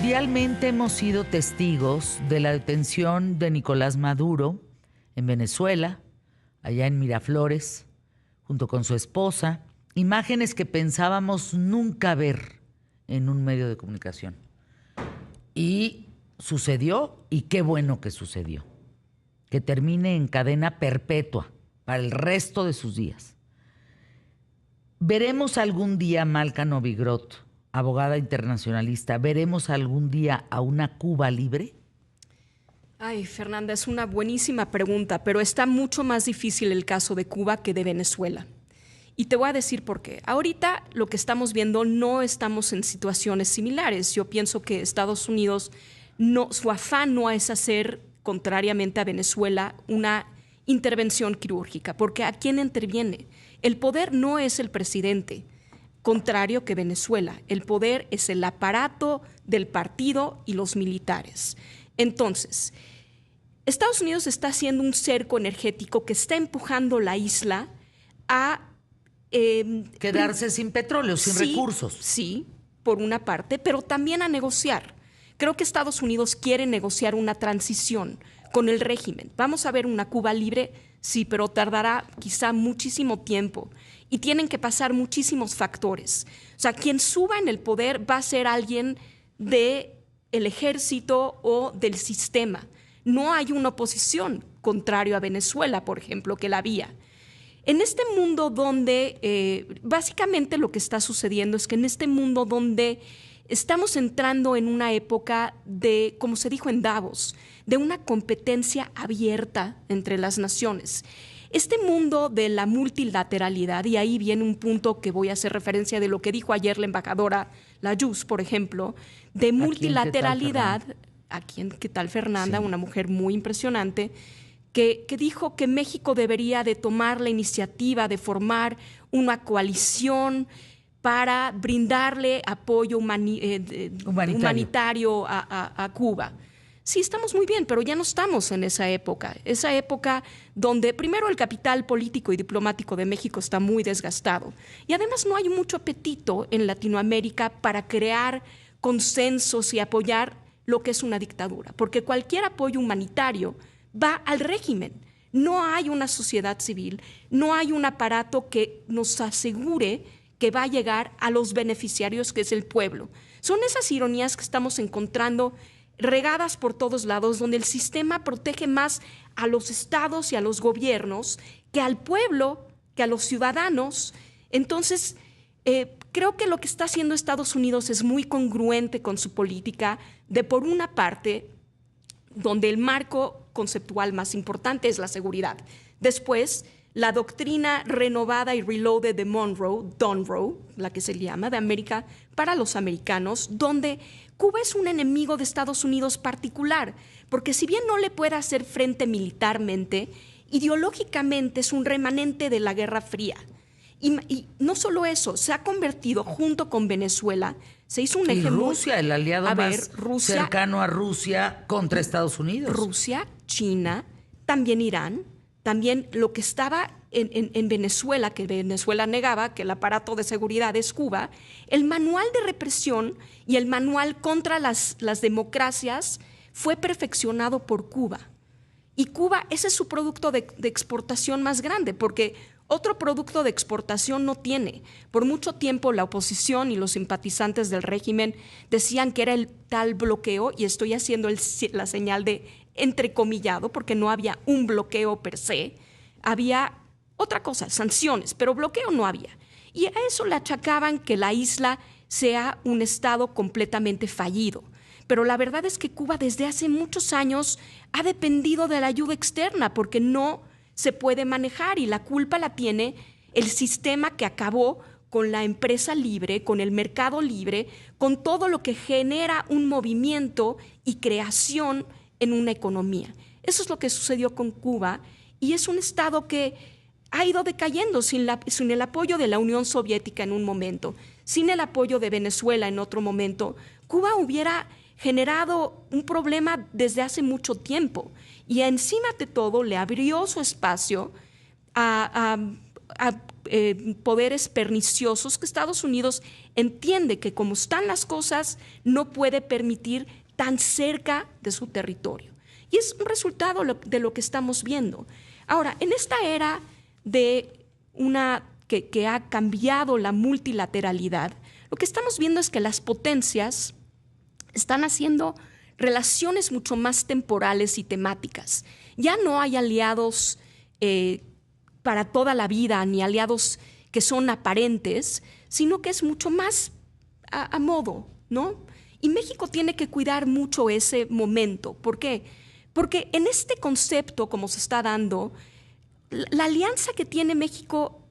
Mundialmente hemos sido testigos de la detención de Nicolás Maduro en Venezuela, allá en Miraflores, junto con su esposa, imágenes que pensábamos nunca ver en un medio de comunicación. Y sucedió, y qué bueno que sucedió, que termine en cadena perpetua para el resto de sus días. ¿Veremos algún día, Malca Novigrot, abogada internacionalista, veremos algún día a una Cuba libre? Ay, Fernanda, es una buenísima pregunta, pero está mucho más difícil el caso de Cuba que de Venezuela. Y te voy a decir por qué. Ahorita lo que estamos viendo, no estamos en situaciones similares. Yo pienso que Estados Unidos, su afán no es hacer, contrariamente a Venezuela, una intervención quirúrgica, porque ¿a quién interviene? El poder no es el presidente, contrario que Venezuela. El poder es el aparato del partido y los militares. Entonces, Estados Unidos está haciendo un cerco energético que está empujando la isla a quedarse sin petróleo, sin recursos. Sí, por una parte, pero también a negociar. Creo que Estados Unidos quiere negociar una transición con el régimen. Vamos a ver una Cuba libre, sí, pero tardará quizá muchísimo tiempo y tienen que pasar muchísimos factores. O sea, quien suba en el poder va a ser alguien del ejército o del sistema. No hay una oposición, contrario a Venezuela, por ejemplo, que la había. En este mundo donde, básicamente lo que está sucediendo es que en este mundo donde estamos entrando en una época de, como se dijo en Davos, de una competencia abierta entre las naciones. Este mundo de la multilateralidad, y ahí viene un punto que voy a hacer referencia de lo que dijo ayer la embajadora Layuz, por ejemplo, de multilateralidad, ¿qué tal Fernanda? Sí. Una mujer muy impresionante, que dijo que México debería de tomar la iniciativa de formar una coalición para brindarle apoyo humanitario a Cuba. Sí, estamos muy bien, pero ya no estamos en esa época donde primero el capital político y diplomático de México está muy desgastado y además no hay mucho apetito en Latinoamérica para crear consensos y apoyar lo que es una dictadura, porque cualquier apoyo humanitario va al régimen. No hay una sociedad civil, no hay un aparato que nos asegure que va a llegar a los beneficiarios, que es el pueblo. Son esas ironías que estamos encontrando regadas por todos lados, donde el sistema protege más a los estados y a los gobiernos que al pueblo, que a los ciudadanos. Entonces, creo que lo que está haciendo Estados Unidos es muy congruente con su política de, por una parte, donde el marco conceptual más importante es la seguridad. Después, la doctrina renovada y reloaded de Monroe, la que se llama, de América para los americanos, donde Cuba es un enemigo de Estados Unidos particular, porque si bien no le puede hacer frente militarmente, ideológicamente es un remanente de la Guerra Fría. Y no solo eso, se ha convertido junto con Venezuela, se hizo un eje. Y Rusia, el aliado más cercano a Rusia contra Estados Unidos. Rusia, China, también Irán, también lo que estaba en Venezuela, que Venezuela negaba, que el aparato de seguridad es Cuba, el manual de represión y el manual contra las democracias fue perfeccionado por Cuba. Y Cuba, ese es su producto de exportación más grande, porque otro producto de exportación no tiene. Por mucho tiempo la oposición y los simpatizantes del régimen decían que era el tal bloqueo, y estoy haciendo la señal de entrecomillado, porque no había un bloqueo per se, había otra cosa, sanciones, pero bloqueo no había. Y a eso le achacaban que la isla sea un estado completamente fallido. Pero la verdad es que Cuba desde hace muchos años ha dependido de la ayuda externa, porque no se puede manejar, y la culpa la tiene el sistema que acabó con la empresa libre, con el mercado libre, con todo lo que genera un movimiento y creación en una economía. Eso es lo que sucedió con Cuba, y es un estado que ha ido decayendo sin el apoyo de la Unión Soviética en un momento, sin el apoyo de Venezuela en otro momento. Cuba hubiera generado un problema desde hace mucho tiempo, y encima de todo le abrió su espacio a poderes perniciosos que Estados Unidos entiende que como están las cosas no puede permitir tan cerca de su territorio. Y es un resultado de lo que estamos viendo. Ahora, en esta era que ha cambiado la multilateralidad, lo que estamos viendo es que las potencias están haciendo relaciones mucho más temporales y temáticas. Ya no hay aliados para toda la vida, ni aliados que son aparentes, sino que es mucho más a modo, ¿no? Y México tiene que cuidar mucho ese momento. ¿Por qué? Porque en este concepto, como se está dando, la alianza que tiene México,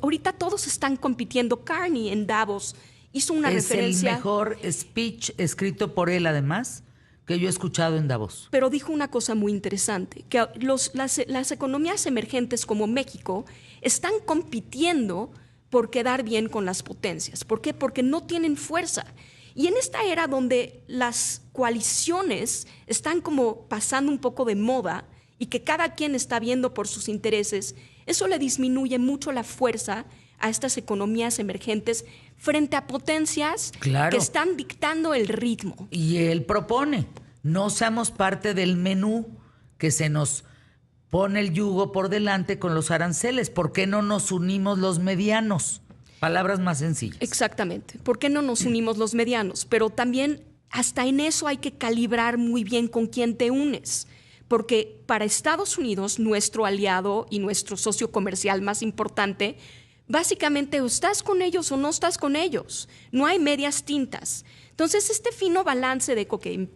ahorita todos están compitiendo. Carney en Davos hizo una referencia. Es el mejor speech escrito por él, además, que yo he escuchado en Davos. Pero dijo una cosa muy interesante, que las economías emergentes como México están compitiendo por quedar bien con las potencias. ¿Por qué? Porque no tienen fuerza. Y en esta era donde las coaliciones están como pasando un poco de moda y que cada quien está viendo por sus intereses, eso le disminuye mucho la fuerza a estas economías emergentes frente a potencias que están dictando el ritmo. Y él propone, no seamos parte del menú que se nos pone el yugo por delante con los aranceles. ¿Por qué no nos unimos los medianos? Palabras más sencillas. Exactamente. ¿Por qué no nos unimos los medianos? Pero también hasta en eso hay que calibrar muy bien con quién te unes. Porque para Estados Unidos, nuestro aliado y nuestro socio comercial más importante, básicamente o estás con ellos o no estás con ellos. No hay medias tintas. Entonces, este fino balance de que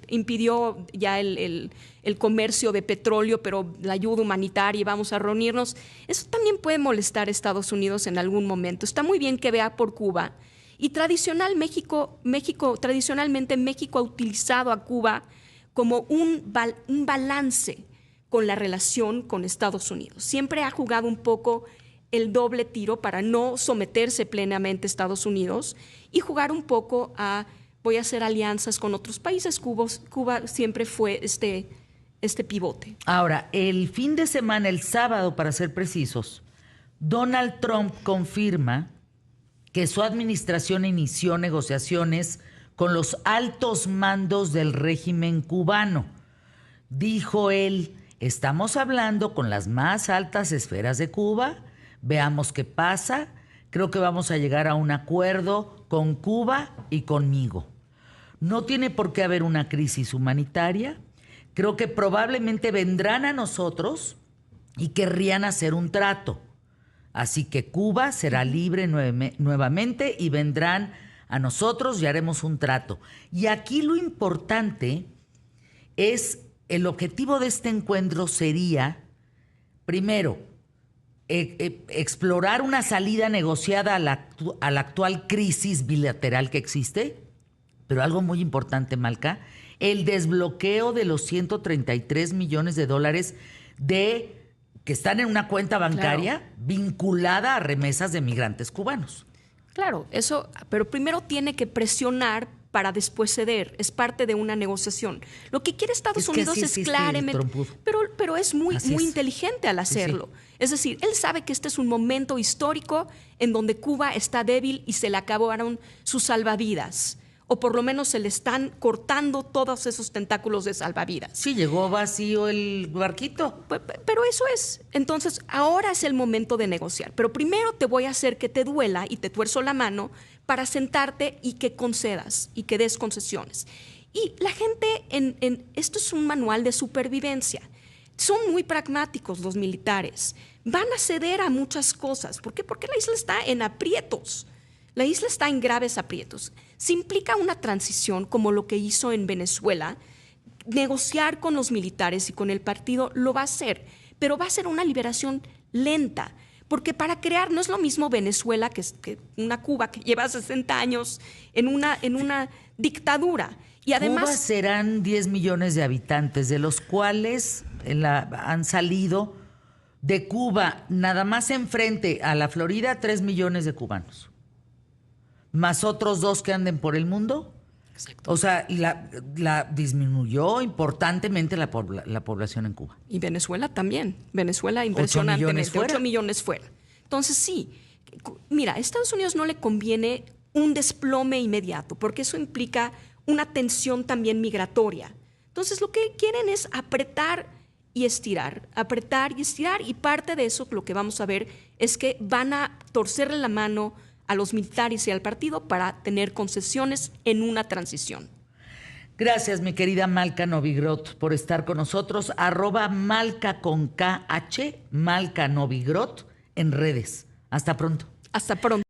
impidió ya el comercio de petróleo, pero la ayuda humanitaria y vamos a reunirnos, eso también puede molestar a Estados Unidos en algún momento. Está muy bien que vea por Cuba. Y tradicionalmente México ha utilizado a Cuba como un balance con la relación con Estados Unidos. Siempre ha jugado un poco el doble tiro para no someterse plenamente a Estados Unidos y jugar un poco voy a hacer alianzas con otros países. Cuba siempre fue este pivote. Ahora, el fin de semana, el sábado, para ser precisos, Donald Trump confirma que su administración inició negociaciones con los altos mandos del régimen cubano. Dijo él, estamos hablando con las más altas esferas de Cuba, veamos qué pasa, creo que vamos a llegar a un acuerdo con Cuba y conmigo. No tiene por qué haber una crisis humanitaria, creo que probablemente vendrán a nosotros y querrían hacer un trato. Así que Cuba será libre nuevamente y vendrán a nosotros y haremos un trato. Y aquí lo importante es, el objetivo de este encuentro sería, primero, explorar una salida negociada a la actual crisis bilateral que existe, pero algo muy importante, Malca, el desbloqueo de los 133 millones de dólares que están en una cuenta bancaria vinculada a remesas de migrantes cubanos. Claro, eso, pero primero tiene que presionar para después ceder. Es parte de una negociación. Lo que quiere Estados Unidos es claramente, pero es muy inteligente al hacerlo. Sí. Es decir, él sabe que este es un momento histórico en donde Cuba está débil y se le acabaron sus salvavidas. O por lo menos se le están cortando todos esos tentáculos de salvavidas. Sí, llegó vacío el barquito. Pero eso es. Entonces, ahora es el momento de negociar. Pero primero te voy a hacer que te duela y te tuerzo la mano para sentarte y que concedas y que des concesiones. Y la gente, esto es un manual de supervivencia. Son muy pragmáticos los militares. Van a ceder a muchas cosas. ¿Por qué? Porque la isla está en aprietos. La isla está en graves aprietos. Si implica una transición como lo que hizo en Venezuela, negociar con los militares y con el partido lo va a hacer, pero va a ser una liberación lenta, porque para crear no es lo mismo Venezuela que una Cuba que lleva 60 años en una dictadura. Y además, Cuba serán 10 millones de habitantes, de los cuales han salido de Cuba, nada más enfrente a la Florida, 3 millones de cubanos. Más otros 2 que anden por el mundo, Exacto. O sea, y la disminuyó importantemente la población en Cuba. Y Venezuela también. Venezuela 8 impresionantemente. millones fuera. 8 millones fuera. Entonces sí, mira, a Estados Unidos no le conviene un desplome inmediato, porque eso implica una tensión también migratoria. Entonces lo que quieren es apretar y estirar, y parte de eso lo que vamos a ver es que van a torcerle la mano a los militares y al partido para tener concesiones en una transición. Gracias, mi querida Malca Novigrot, por estar con nosotros. @Malca con KH, Malca Novigrot en redes. Hasta pronto. Hasta pronto.